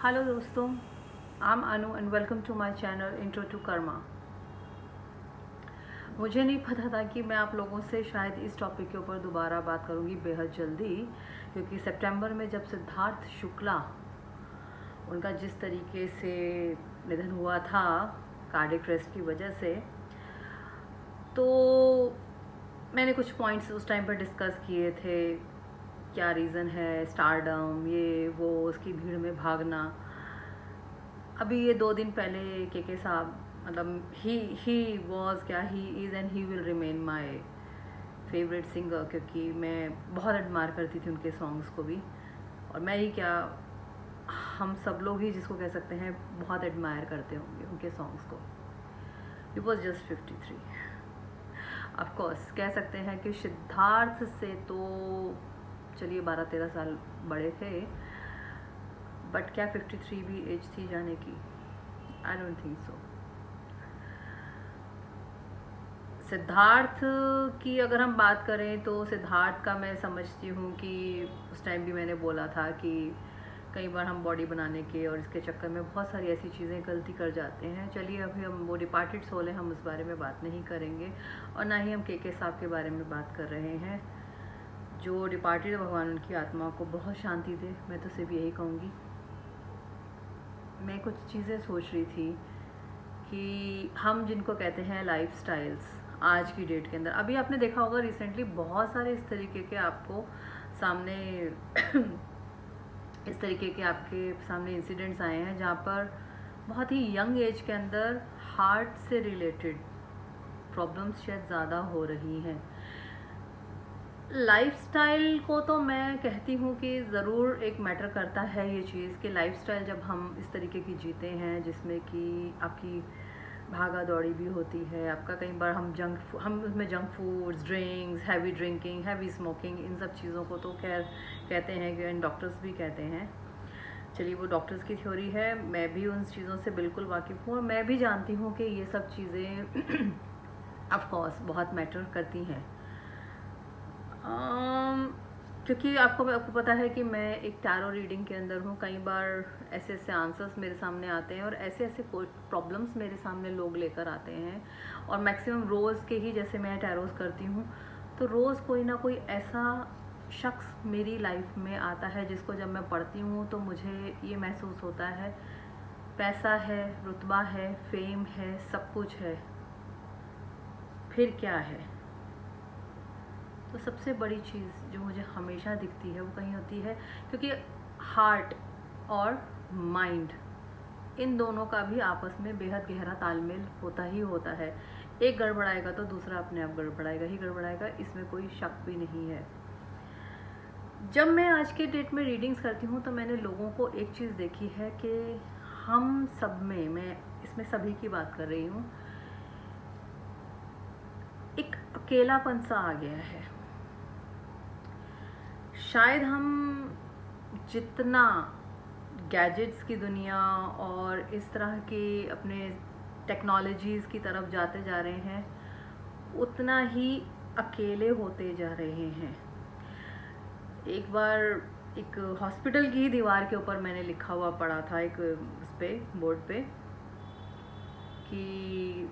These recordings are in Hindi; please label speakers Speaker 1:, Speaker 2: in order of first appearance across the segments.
Speaker 1: हेलो दोस्तों, I am Anu and welcome to my channel intro to karma. मुझे नहीं पता था कि मैं आप लोगों से शायद इस टॉपिक के ऊपर दोबारा बात करूंगी बेहद जल्दी, क्योंकि सितंबर में जब सिद्धार्थ शुक्ला उनका जिस तरीके से निधन हुआ था कार्डियक अरेस्ट की वजह से, तो मैंने कुछ पॉइंट्स उस टाइम पर डिस्कस किए थे। क्या रीज़न है, स्टारडम, ये वो, उसकी भीड़ में भागना। अभी ये 2 दिन पहले के साहब, मतलब ही वॉज, क्या he is and he will remain my favourite singer, क्योंकि मैं बहुत एडमायर करती थी उनके सॉन्ग्स को भी। और मैं ही क्या, हम सब लोग ही जिसको कह सकते हैं बहुत एडमायर करते होंगे उनके सॉन्ग्स को। It was just 53। ऑफकोर्स कह सकते हैं कि सिद्धार्थ से तो चलिए 12-13 साल बड़े थे, बट क्या 53 भी एज थी जाने की? I don't think so. Siddharth की अगर हम बात करें तो सिद्धार्थ का मैं समझती हूँ कि उस टाइम भी मैंने बोला था कि कई बार हम बॉडी बनाने के और इसके चक्कर में बहुत सारी ऐसी चीज़ें गलती कर जाते हैं। चलिए अभी हम वो डिपार्टेड सोल है, हम उस बारे में बात नहीं करेंगे, और ना ही हम के साहब के बारे में बात कर रहे हैं। जो डिपार्टेड, भगवान उनकी आत्मा को बहुत शांति दे, मैं तो सिर्फ यही कहूँगी। मैं कुछ चीज़ें सोच रही थी कि हम जिनको कहते हैं लाइफ स्टाइल्स आज की डेट के अंदर, अभी आपने देखा होगा रिसेंटली बहुत सारे इस तरीके के आपको सामने इस तरीके के आपके सामने इंसिडेंट्स आए हैं जहाँ पर बहुत ही यंग एज के अंदर हार्ट से रिलेटेड प्रॉब्लम्स शायद ज़्यादा हो रही हैं। लाइफस्टाइल को तो मैं कहती हूँ कि ज़रूर एक मैटर करता है ये चीज़ कि लाइफस्टाइल जब हम इस तरीके की जीते हैं जिसमें कि आपकी भागा दौड़ी भी होती है, आपका कई बार हम उसमें junk foods, drinks, heavy drinking, heavy smoking, इन सब चीज़ों को तो खैर कहते हैं कि डॉक्टर्स भी कहते हैं। चलिए वो डॉक्टर्स की थ्योरी है, मैं भी उन चीज़ों से बिल्कुल वाकिफ़ हूँ और मैं भी जानती हूँ कि ये सब चीज़ें ऑफ कोर्स बहुत मैटर करती हैं। क्योंकि आपको पता है कि मैं एक टैरो रीडिंग के अंदर हूँ। कई बार ऐसे ऐसे आंसर्स मेरे सामने आते हैं और ऐसे ऐसे प्रॉब्लम्स मेरे सामने लोग लेकर आते हैं, और मैक्सिमम रोज़ के ही जैसे मैं टैरोस करती हूँ तो रोज़ कोई ना कोई ऐसा शख्स मेरी लाइफ में आता है जिसको जब मैं पढ़ती हूँ तो मुझे ये महसूस होता है पैसा है, रुतबा है, फेम है, सब कुछ है, फिर क्या है? तो सबसे बड़ी चीज़ जो मुझे हमेशा दिखती है वो कहीं होती है, क्योंकि हार्ट और माइंड, इन दोनों का भी आपस में बेहद गहरा तालमेल होता ही होता है। एक गड़बड़ाएगा तो दूसरा अपने आप गड़बड़ाएगा ही गड़बड़ाएगा, इसमें कोई शक भी नहीं है। जब मैं आज के डेट में रीडिंग्स करती हूँ तो मैंने लोगों को एक चीज़ देखी है कि हम सब में, मैं इसमें सभी की बात कर रही हूँ, एक अकेलापन सा आ गया है। शायद हम जितना गैजेट्स की दुनिया और इस तरह की अपने टेक्नोलॉजीज़ की तरफ जाते जा रहे हैं उतना ही अकेले होते जा रहे हैं। एक बार एक हॉस्पिटल की दीवार के ऊपर मैंने लिखा हुआ पढ़ा था, एक उस पे बोर्ड पे, कि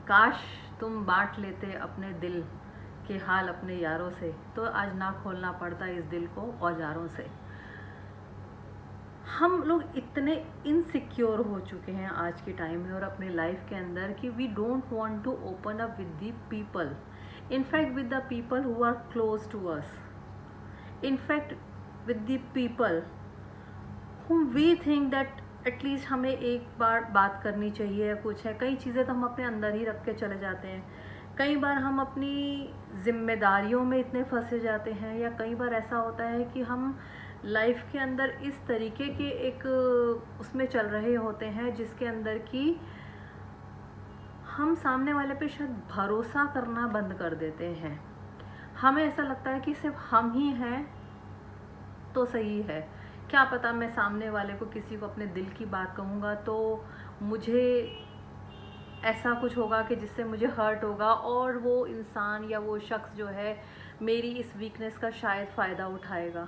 Speaker 1: काश तुम बांट लेते अपने दिल के हाल अपने यारों से, तो आज ना खोलना पड़ता इस दिल को औजारों से। हम लोग इतने इनसिक्योर हो चुके हैं आज के टाइम में और अपने लाइफ के अंदर कि we don't want to open up with the people, in fact with the people who are close to us, in fact with the people whom we think that at least हमें एक बार बात करनी चाहिए या कुछ है। कई चीज़ें तो हम अपने अंदर ही रख के चले जाते हैं। कई बार हम अपनी जिम्मेदारियों में इतने फंसे जाते हैं, या कई बार ऐसा होता है कि हम लाइफ के अंदर इस तरीके के एक उसमें चल रहे होते हैं जिसके अंदर कि हम सामने वाले पे शायद भरोसा करना बंद कर देते हैं। हमें ऐसा लगता है कि सिर्फ हम ही हैं तो सही है। क्या पता मैं सामने वाले को, किसी को अपने दिल की बात कहूँगा तो मुझे ऐसा कुछ होगा कि जिससे मुझे हर्ट होगा, और वो इंसान या वो शख्स जो है मेरी इस वीकनेस का शायद फ़ायदा उठाएगा।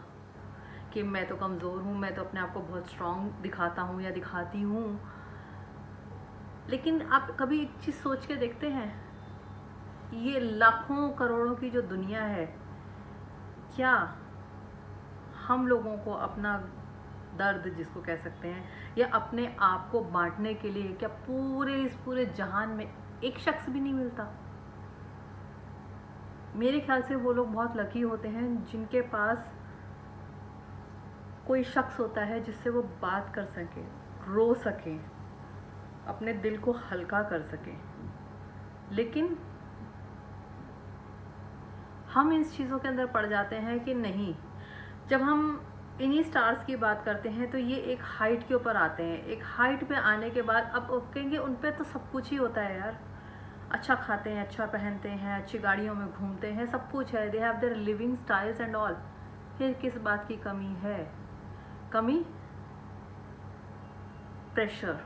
Speaker 1: कि मैं तो कमज़ोर हूँ, मैं तो अपने आप को बहुत स्ट्रॉन्ग दिखाता हूँ या दिखाती हूँ। लेकिन आप कभी एक चीज़ सोच के देखते हैं, ये लाखों करोड़ों की जो दुनिया है, क्या हम लोगों को अपना दर्द जिसको कह सकते हैं या अपने आप को बांटने के लिए क्या इस पूरे जहान में एक शख्स भी नहीं मिलता? मेरे ख्याल से वो लोग बहुत लकी होते हैं जिनके पास कोई शख्स होता है जिससे वो बात कर सके, रो सके, अपने दिल को हल्का कर सके। लेकिन हम इस चीज़ों के अंदर पड़ जाते हैं कि नहीं, जब हम इन्हीं स्टार्स की बात करते हैं तो ये एक हाइट के ऊपर आते हैं। एक हाइट पे आने के बाद अब कहेंगे उन पे तो सब कुछ ही होता है यार, अच्छा खाते हैं, अच्छा पहनते हैं, अच्छी गाड़ियों में घूमते हैं, सब कुछ है, they have their living styles and all. फिर किस बात की कमी है? कमी प्रेशर,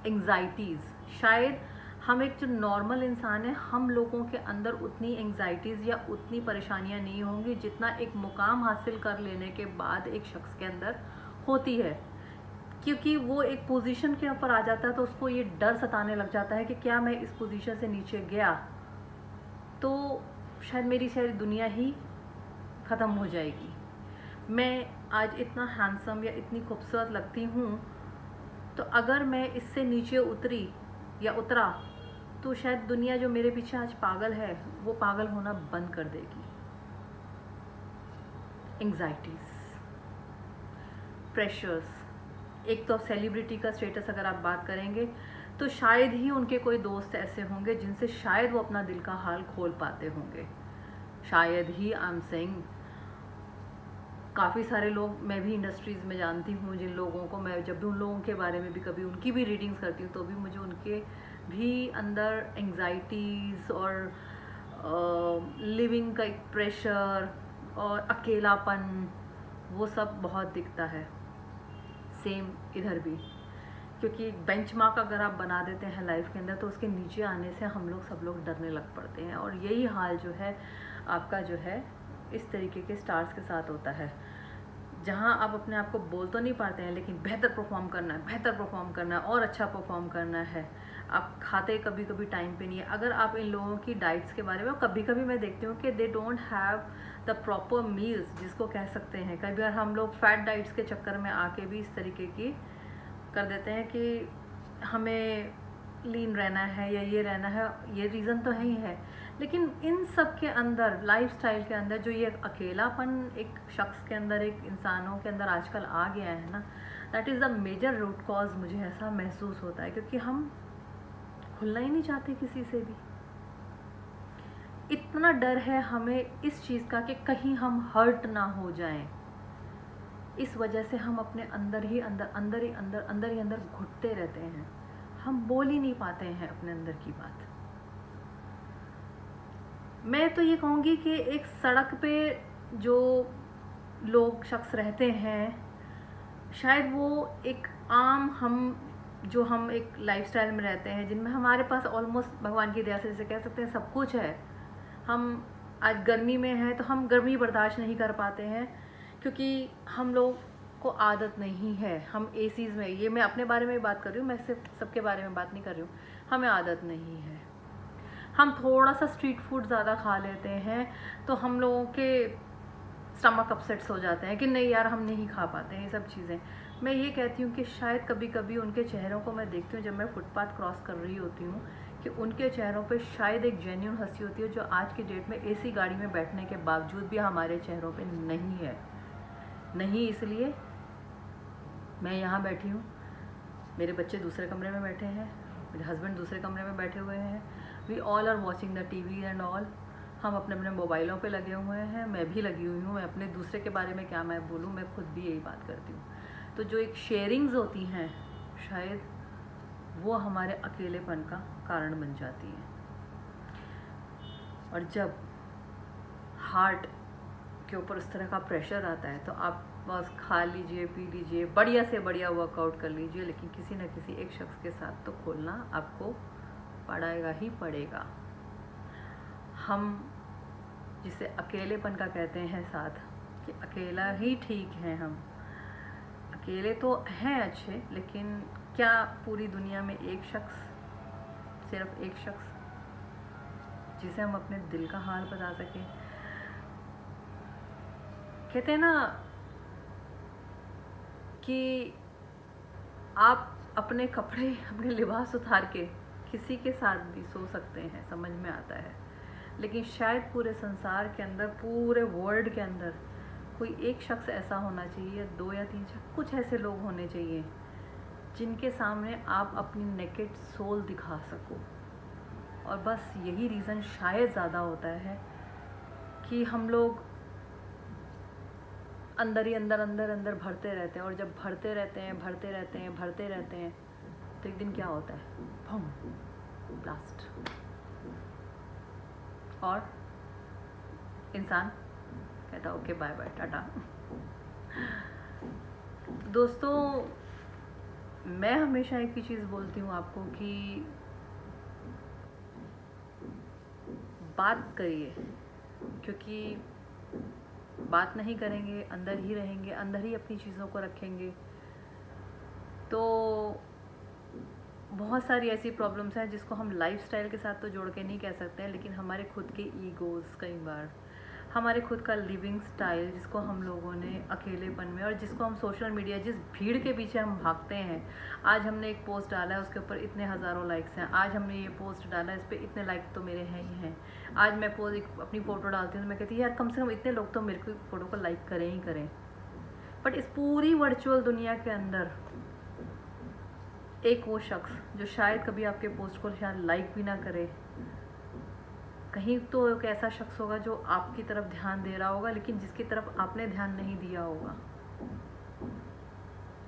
Speaker 1: एंग्जाइटीज़। शायद हम एक जो नॉर्मल इंसान है, हम लोगों के अंदर उतनी एंग्जाइटीज़ या उतनी परेशानियां नहीं होंगी जितना एक मुकाम हासिल कर लेने के बाद एक शख्स के अंदर होती है। क्योंकि वो एक पोजीशन के ऊपर आ जाता है तो उसको ये डर सताने लग जाता है कि क्या मैं इस पोजीशन से नीचे गया तो शायद मेरी सारी दुनिया ही ख़त्म हो जाएगी। मैं आज इतना हैंडसम या इतनी खूबसूरत लगती हूँ, तो अगर मैं इससे नीचे उतरी या उतरा तो शायद दुनिया जो मेरे पीछे आज पागल है वो पागल होना बंद कर देगी। Anxieties, pressures. एक तो सेलिब्रिटी का स्टेटस अगर आप बात करेंगे तो शायद ही उनके कोई दोस्त ऐसे होंगे जिनसे शायद वो अपना दिल का हाल खोल पाते होंगे। शायद ही, आई एम सेइंग, काफ़ी सारे लोग मैं भी इंडस्ट्रीज़ में जानती हूँ जिन लोगों को मैं जब भी उन लोगों के बारे में भी कभी उनकी भी रीडिंग्स करती हूँ तो भी मुझे उनके भी अंदर एंग्जाइटीज़ और लिविंग का एक प्रेशर और अकेलापन, वो सब बहुत दिखता है। सेम इधर भी, क्योंकि बेंचमार्क अगर आप बना देते हैं लाइफ के अंदर तो उसके नीचे आने से हम लोग सब लोग डरने लग पड़ते हैं। और यही हाल जो है आपका जो है इस तरीके के स्टार्स के साथ होता है, जहाँ आप अपने आप को बोल तो नहीं पाते हैं लेकिन बेहतर परफॉर्म करना है, बेहतर परफॉर्म करना है और अच्छा परफॉर्म करना है। आप खाते कभी कभी टाइम पे नहीं है। अगर आप इन लोगों की डाइट्स के बारे में, कभी कभी मैं देखती हूँ कि they don't have the proper meals जिसको कह सकते हैं। कई बार हम लोग फैट डाइट्स के चक्कर में आके भी इस तरीके की कर देते हैं कि हमें लीन रहना है या ये रहना है, ये रीज़न तो है ही है। लेकिन इन सब के अंदर, लाइफस्टाइल के अंदर जो ये अकेलापन एक शख्स के अंदर, एक इंसानों के अंदर आजकल आ गया है ना, that is the major root cause. मुझे ऐसा महसूस होता है क्योंकि हम खुलना ही नहीं चाहते किसी से भी। इतना डर है हमें इस चीज़ का कि कहीं हम हर्ट ना हो जाएं। इस वजह से हम अपने अंदर ही अंदर घुटते रहते हैं। हम बोल ही नहीं पाते हैं अपने अंदर की बात। मैं तो ये कहूँगी कि एक सड़क पे जो लोग शख्स रहते हैं, शायद वो एक आम हम एक लाइफस्टाइल में रहते हैं जिनमें हमारे पास ऑलमोस्ट भगवान की दया से जैसे कह सकते हैं सब कुछ है। हम आज गर्मी में हैं तो हम गर्मी बर्दाश्त नहीं कर पाते हैं क्योंकि हम लोग को आदत नहीं है। हम एसीज़ में, ये मैं अपने बारे में बात कर रही हूँ, मैं सिर्फ सबके बारे में बात नहीं कर रही हूँ, हमें आदत नहीं है। हम थोड़ा सा स्ट्रीट फूड ज़्यादा खा लेते हैं तो हम लोगों के स्टमक अपसेट्स हो जाते हैं कि नहीं यार हम नहीं खा पाते हैं ये सब चीज़ें। मैं ये कहती हूँ कि शायद कभी कभी उनके चेहरों को मैं देखती हूँ जब मैं फुटपाथ क्रॉस कर रही होती हूँ कि उनके चेहरों पे शायद एक जेन्युइन हंसी होती है जो आज की डेट में एसी गाड़ी में बैठने के बावजूद भी हमारे चेहरों पे नहीं है। नहीं इसलिए मैं यहाँ बैठी हूँ, मेरे बच्चे दूसरे कमरे में बैठे हैं, मेरे हस्बैंड दूसरे कमरे में बैठे हुए हैं, we all are watching the TV and all. हम अपने अपने मोबाइलों पे लगे हुए हैं, मैं भी लगी हुई हूँ। मैं अपने दूसरे के बारे में क्या मैं बोलूँ, मैं खुद भी यही बात करती हूँ। तो जो एक शेयरिंग्स होती हैं शायद वो हमारे अकेलेपन का कारण बन जाती हैं। और जब हार्ट के ऊपर उस तरह का प्रेशर आता है तो आप बस खा लीजिए, पी लीजिए, बढ़िया से बढ़िया वर्कआउट कर लीजिए, लेकिन किसी न किसी एक शख्स के साथ तो खोलना आपको पड़ेगा ही पड़ेगा। हम जिसे अकेलेपन का कहते हैं साथ, कि अकेला ही ठीक है हम। अकेले तो हैं अच्छे, लेकिन क्या पूरी दुनिया में एक शख्स, सिर्फ एक शख्स जिसे हम अपने दिल का हाल बता सकें? कहते हैं ना कि आप अपने कपड़े, अपने लिबास उतार के किसी के साथ भी सो सकते हैं, समझ में आता है, लेकिन शायद पूरे संसार के अंदर, पूरे वर्ल्ड के अंदर कोई एक शख्स ऐसा होना चाहिए, 2 या 3 शख्स, कुछ ऐसे लोग होने चाहिए जिनके सामने आप अपनी नेकेड सोल दिखा सको। और बस यही रीज़न शायद ज़्यादा होता है कि हम लोग अंदर ही अंदर अंदर अंदर भरते रहते हैं, और जब भरते रहते हैं भरते रहते हैं भरते रहते हैं तो एक दिन क्या होता है, बम, ब्लास्ट, और इंसान कहता ओके बाय बाय टाटा। दोस्तों, मैं हमेशा एक ही चीज़ बोलती हूँ आपको कि बात करिए, क्योंकि बात नहीं करेंगे, अंदर ही रहेंगे, अंदर ही अपनी चीज़ों को रखेंगे, तो बहुत सारी ऐसी प्रॉब्लम्स हैं जिसको हम लाइफस्टाइल के साथ तो जोड़ के नहीं कह सकते हैं, लेकिन हमारे खुद के ईगोज़, कई बार हमारे खुद का लिविंग स्टाइल, जिसको हम लोगों ने अकेलेपन में, और जिसको हम सोशल मीडिया, जिस भीड़ के पीछे हम भागते हैं, आज हमने एक पोस्ट डाला है उसके ऊपर इतने हज़ारों लाइक्स हैं, आज हमने ये पोस्ट डाला है इस पर इतने लाइक तो मेरे हैं ही हैं, आज मैं अपनी फ़ोटो डालती हूँ तो मैं कहती हूँ यार कम से कम इतने लोग तो मेरे को फ़ोटो को लाइक करें ही करें। बट इस पूरी वर्चुअल दुनिया के अंदर एक वो शख्स जो शायद कभी आपके पोस्ट को शायद लाइक भी ना करे, कहीं तो एक ऐसा शख्स होगा जो आपकी तरफ ध्यान दे रहा होगा, लेकिन जिसकी तरफ आपने ध्यान नहीं दिया होगा।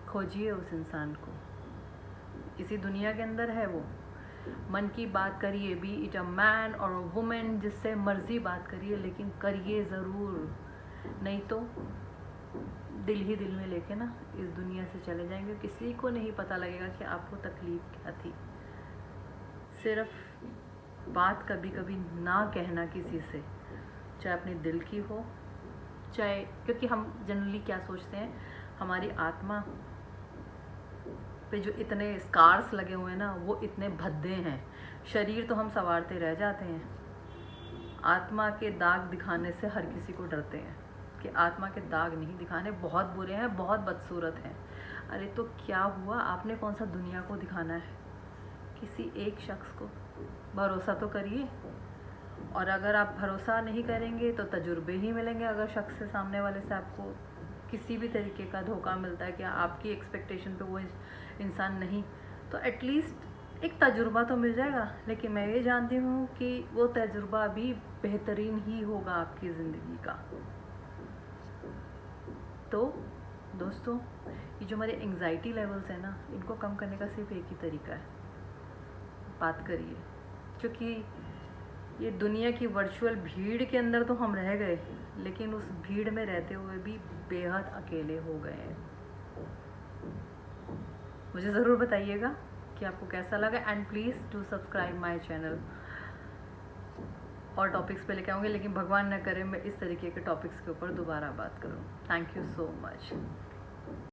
Speaker 1: खोजिए उस इंसान को, इसी दुनिया के अंदर है वो। मन की बात करिए, बी इट अ मैन और अ वुमेन, जिससे मर्जी बात करिए, लेकिन करिए ज़रूर, नहीं तो दिल ही दिल में लेके ना इस दुनिया से चले जाएंगे। किसी को नहीं पता लगेगा कि आपको तकलीफ़ क्या थी। सिर्फ बात कभी कभी ना कहना किसी से, चाहे अपने दिल की हो, चाहे, क्योंकि हम जनरली क्या सोचते हैं, हमारी आत्मा पे जो इतने स्कार्स लगे हुए हैं ना, वो इतने भद्दे हैं, शरीर तो हम संवारते रह जाते हैं, आत्मा के दाग दिखाने से हर किसी को डरते हैं कि आत्मा के दाग नहीं दिखाने, बहुत बुरे हैं, बहुत बदसूरत हैं। अरे तो क्या हुआ, आपने कौन सा दुनिया को दिखाना है? किसी एक शख्स को भरोसा तो करिए, और अगर आप भरोसा नहीं करेंगे तो तजुर्बे ही मिलेंगे। अगर शख्स से, सामने वाले से आपको किसी भी तरीके का धोखा मिलता है कि आपकी एक्सपेक्टेशन पे वो इंसान नहीं, तो एटलीस्ट एक तजुर्बा तो मिल जाएगा। लेकिन मैं ये जानती हूँ कि वो तजुर्बा भी बेहतरीन ही होगा आपकी ज़िंदगी का। तो दोस्तों, ये जो हमारे एंग्जाइटी लेवल्स हैं ना, इनको कम करने का सिर्फ एक ही तरीका है, बात करिए। क्योंकि ये दुनिया की वर्चुअल भीड़ के अंदर तो हम रह गए, लेकिन उस भीड़ में रहते हुए भी बेहद अकेले हो गए हैं। मुझे ज़रूर बताइएगा कि आपको कैसा लगा, and please do subscribe my channel. और टॉपिक्स पे लेके आऊँगी, लेकिन भगवान न करे मैं इस तरीके के टॉपिक्स के ऊपर दोबारा बात करूँ। Thank you so much.